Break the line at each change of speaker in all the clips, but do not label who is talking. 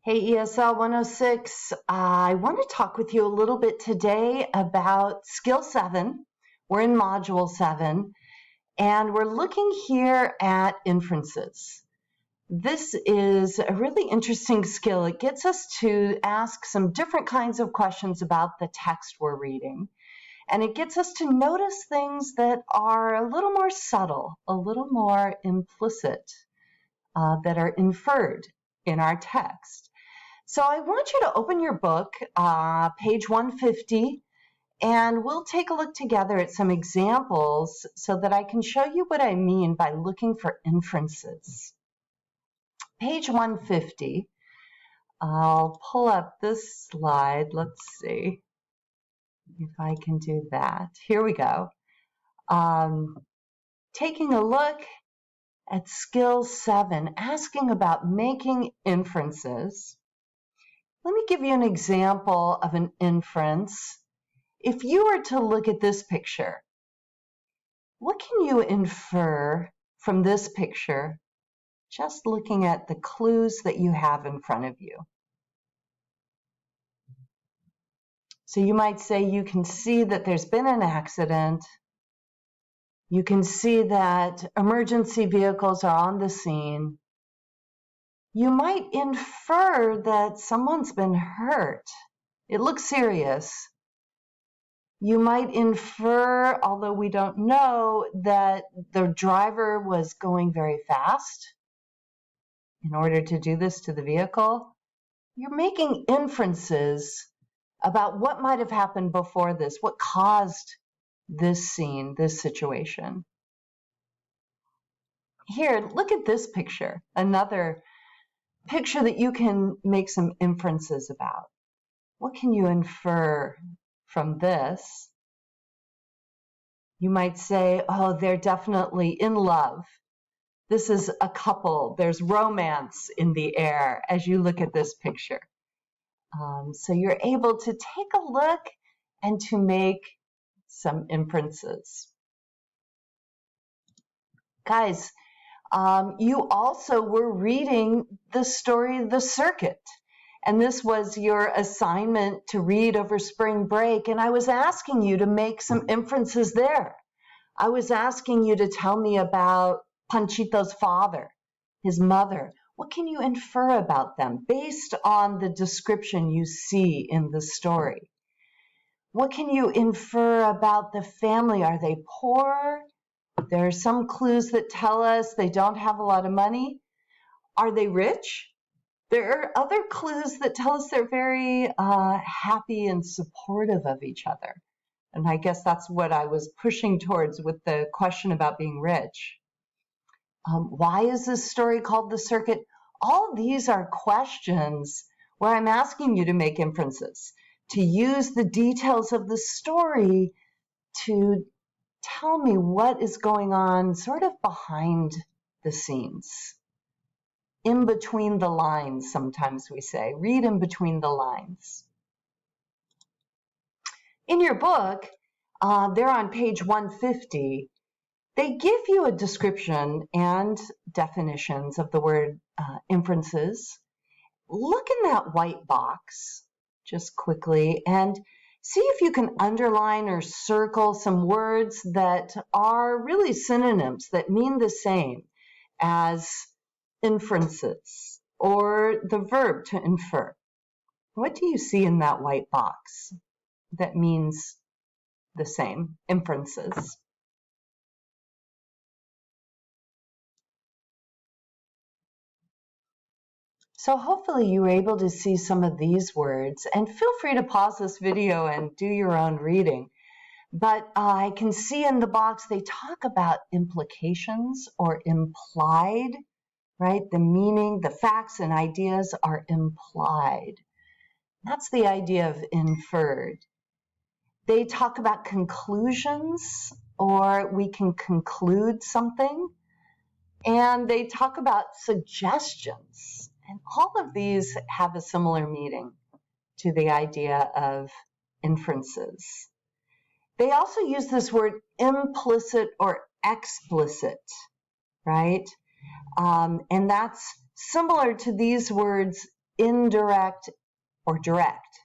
Hey, ESL 106. I want to talk with you a little bit today about Skill 7. We're in Module 7, and we're looking here at inferences. This is a really interesting skill. It gets us to ask some different kinds of questions about the text we're reading, and it gets us to notice things that are a little more subtle, a little more implicit, that are inferred in our text. So I want you to open your book, page 150, and we'll take a look together at some examples so that I can show you what I mean by looking for inferences. Page 150, I'll pull up this slide. Let's see if I can do that. Here we go. Taking a look at Skill 7, asking about making inferences. Let me give you an example of an inference. If you were to look at this picture, what can you infer from this picture just looking at the clues that you have in front of you? So you might say you can see that there's been an accident. You can see that emergency vehicles are on the scene. You might infer that someone's been hurt. It looks serious. You might infer, although we don't know, that the driver was going very fast in order to do this to the vehicle. You're making inferences about what might have happened before this, what caused this scene, this situation. Here, look at this picture, another picture that you can make some inferences about. What can you infer from this? You might say, oh, they're definitely in love. This is a couple. There's romance in the air as you look at this picture. So you're able to take a look and to make some inferences. Guys, you also were reading the story, The Circuit. And this was your assignment to read over spring break. And I was asking you to make some inferences there. I was asking you to tell me about Panchito's father, his mother. What can you infer about them based on the description you see in the story? What can you infer about the family? Are they poor? There are some clues that tell us they don't have a lot of money. Are they rich? There are other clues that tell us they're very happy and supportive of each other. And I guess that's what I was pushing towards with the question about being rich. Why is this story called The Circuit? All these are questions where I'm asking you to make inferences, to use the details of the story to tell me what is going on sort of behind the scenes. In between the lines, sometimes we say. Read in between the lines. In your book, there on page 150, they give you a description and definitions of the word inferences. Look in that white box just quickly and see if you can underline or circle some words that are really synonyms that mean the same as inferences or the verb to infer. What do you see in that white box that means the same, inferences? So hopefully you were able to see some of these words, and feel free to pause this video and do your own reading. But I can see in the box they talk about implications or implied, right? The meaning, the facts and ideas are implied. That's the idea of inferred. They talk about conclusions, or we can conclude something. And they talk about suggestions. And all of these have a similar meaning to the idea of inferences. They also use this word implicit or explicit, right? And that's similar to these words indirect, or direct.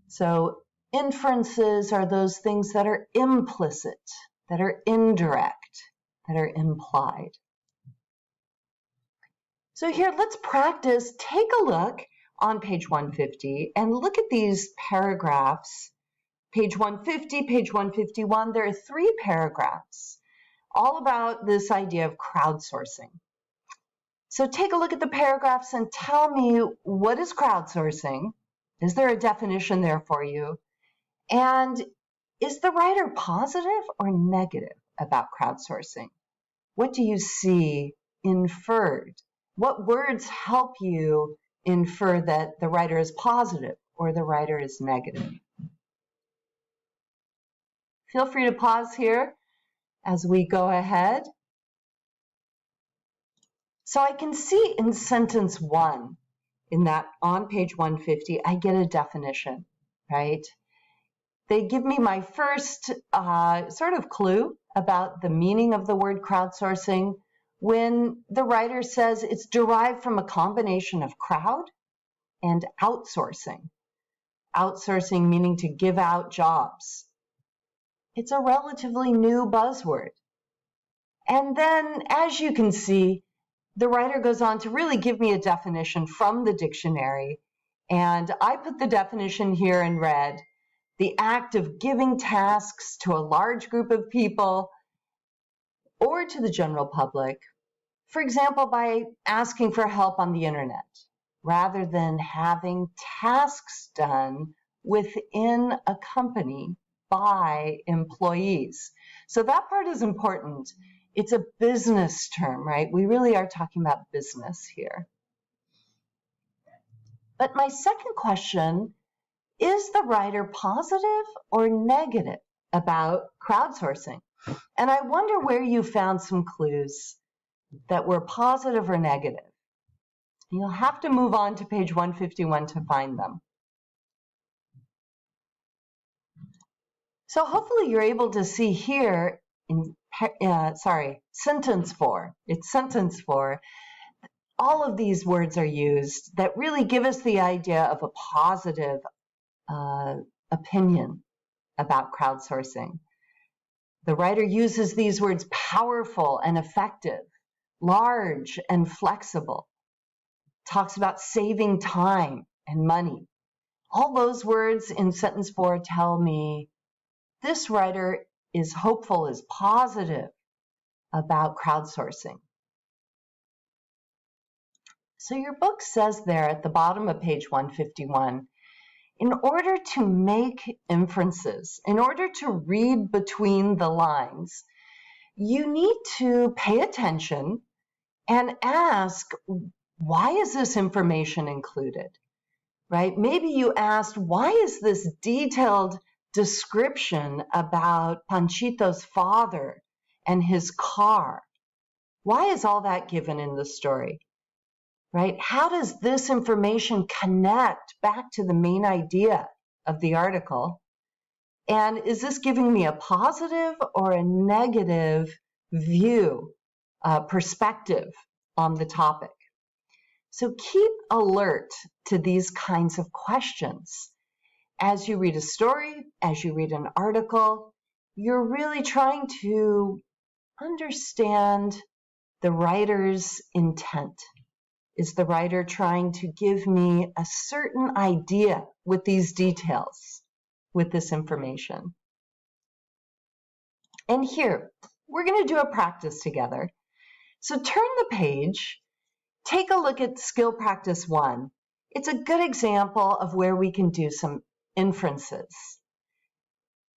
So inferences are those things that are implicit, that are indirect, that are implied. So here, let's practice. Take a look on page 150 and look at these paragraphs. Page 150, page 151, there are 3 paragraphs all about this idea of crowdsourcing. So take a look at the paragraphs and tell me, what is crowdsourcing? Is there a definition there for you? And is the writer positive or negative about crowdsourcing? What do you see inferred? What words help you infer that the writer is positive or the writer is negative? Feel free to pause here as we go ahead. So I can see in sentence 1, in that on page 150, I get a definition, right? They give me my first sort of clue about the meaning of the word crowdsourcing when the writer says it's derived from a combination of crowd and outsourcing. Outsourcing meaning to give out jobs. It's a relatively new buzzword. And then, as you can see, the writer goes on to really give me a definition from the dictionary. And I put the definition here in red: the act of giving tasks to a large group of people or to the general public, for example, by asking for help on the internet, rather than having tasks done within a company by employees. So that part is important. It's a business term, right? We really are talking about business here. But my second question, is the writer positive or negative about crowdsourcing? And I wonder where you found some clues that were positive or negative. You'll have to move on to page 151 to find them. So hopefully you're able to see here in sentence 4. It's sentence 4. All of these words are used that really give us the idea of a positive opinion about crowdsourcing. The writer uses these words: powerful and effective, large and flexible, talks about saving time and money. All those words in sentence 4 tell me this writer is hopeful, is positive about crowdsourcing. So your book says there at the bottom of page 151, in order to make inferences, in order to read between the lines, you need to pay attention and ask, why is this information included? Right? Maybe you asked, why is this detailed description about Panchito's father and his car? Why is all that given in the story? Right? How does this information connect back to the main idea of the article? And is this giving me a positive or a negative view, perspective on the topic? So keep alert to these kinds of questions. As you read a story, as you read an article, you're really trying to understand the writer's intent. Is the writer trying to give me a certain idea with these details, with this information? And here, we're going to do a practice together. So turn the page, take a look at skill practice 1. It's a good example of where we can do some inferences.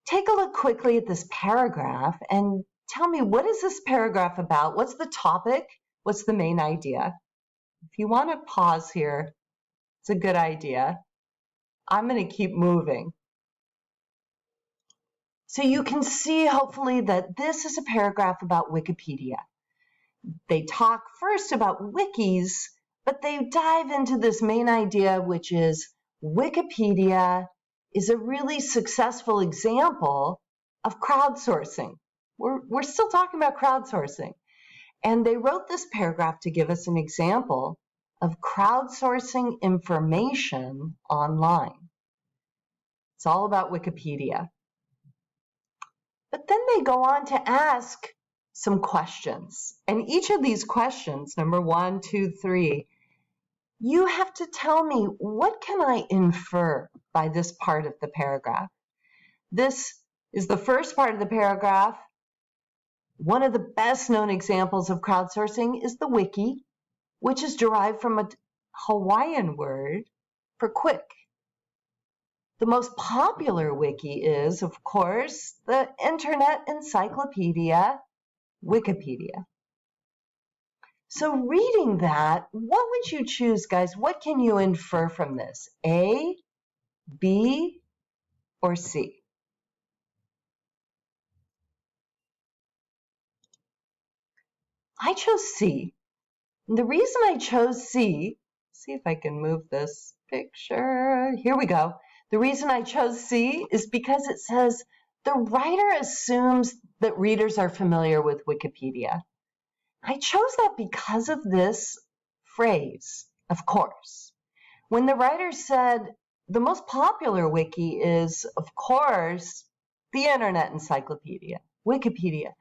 Take a look quickly at this paragraph and tell me, what is this paragraph about? What's the topic? What's the main idea? If you want to pause here, it's a good idea. I'm going to keep moving. So you can see, hopefully, that this is a paragraph about Wikipedia. They talk first about wikis, but they dive into this main idea, which is Wikipedia is a really successful example of crowdsourcing. We're still talking about crowdsourcing. And they wrote this paragraph to give us an example of crowdsourcing information online. It's all about Wikipedia. But then they go on to ask some questions. And each of these questions, number 1, 2, 3, you have to tell me, what can I infer by this part of the paragraph? This is the first part of the paragraph. One of the best known examples of crowdsourcing is the wiki, which is derived from a Hawaiian word for quick. The most popular wiki is, of course, the Internet Encyclopedia, Wikipedia. So reading that, what would you choose, guys? What can you infer from this? A, B, or C? I chose C. And the reason I chose C, see if I can move this picture. Here we go. The reason I chose C is because it says the writer assumes that readers are familiar with Wikipedia. I chose that because of this phrase, of course. When the writer said the most popular wiki is, of course, the Internet Encyclopedia, Wikipedia,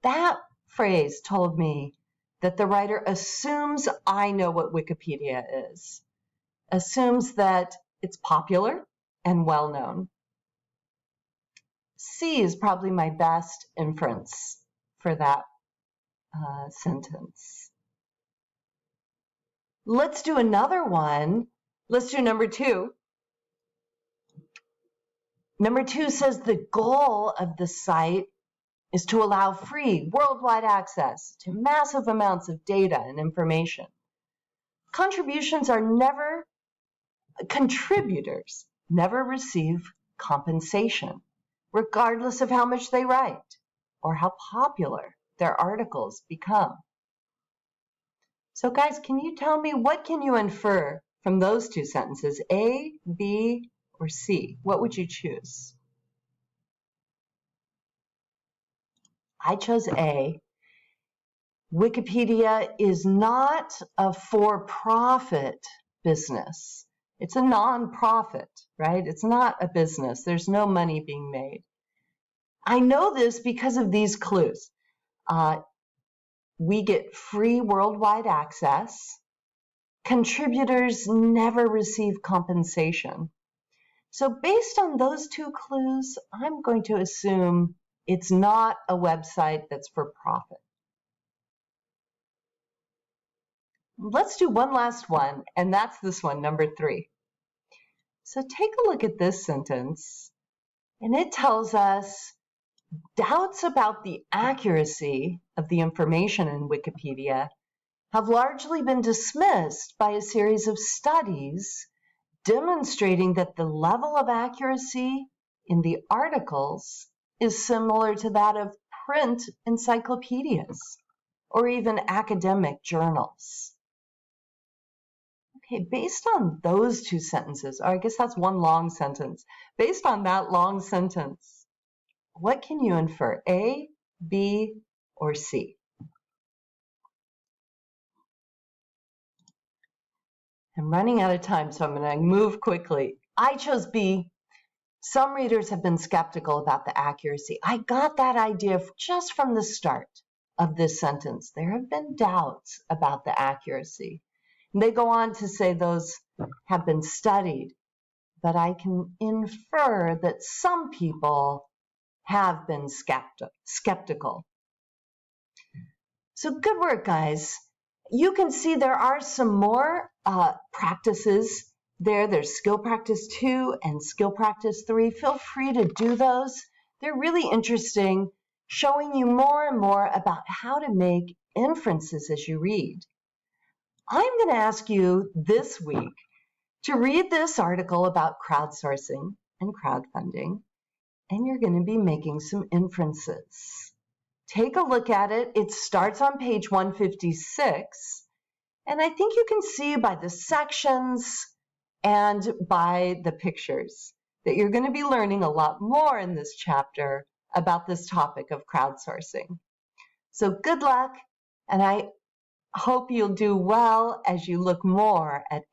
that phrase told me that the writer assumes I know what Wikipedia is, assumes that it's popular and well-known. C is probably my best inference for that sentence. Let's do another one. Let's do number 2. Number 2 says the goal of the site is to allow free worldwide access to massive amounts of data and information. Contributors never receive compensation, regardless of how much they write or how popular their articles become. So guys, can you tell me, what can you infer from those 2 sentences, A, B, or C? What would you choose? I chose A. Wikipedia is not a for-profit business. It's a non-profit, right? It's not a business. There's no money being made. I know this because of these clues. We get free worldwide access. Contributors never receive compensation. So based on those 2 clues, I'm going to assume it's not a website that's for profit. Let's do one last one, and that's this one, number 3. So take a look at this sentence, and it tells us doubts about the accuracy of the information in Wikipedia have largely been dismissed by a series of studies demonstrating that the level of accuracy in the articles is similar to that of print encyclopedias or even academic journals. Okay, based on those 2 sentences, or I guess that's one long sentence, based on that long sentence, what can you infer? A, B, or C? I'm running out of time, so I'm going to move quickly. I chose B. Some readers have been skeptical about the accuracy. I got that idea just from the start of this sentence. There have been doubts about the accuracy. And they go on to say those have been studied, but I can infer that some people have been skeptical. So good work, guys. You can see there are some more practices there. There's skill practice 2 and skill practice 3. Feel free to do those. They're really interesting, showing you more and more about how to make inferences as you read. I'm going to ask you this week to read this article about crowdsourcing and crowdfunding, and you're going to be making some inferences. Take a look at it. It starts on page 156, and I think you can see by the sections and by the pictures that you're going to be learning a lot more in this chapter about this topic of crowdsourcing. So good luck, and I hope you'll do well as you look more at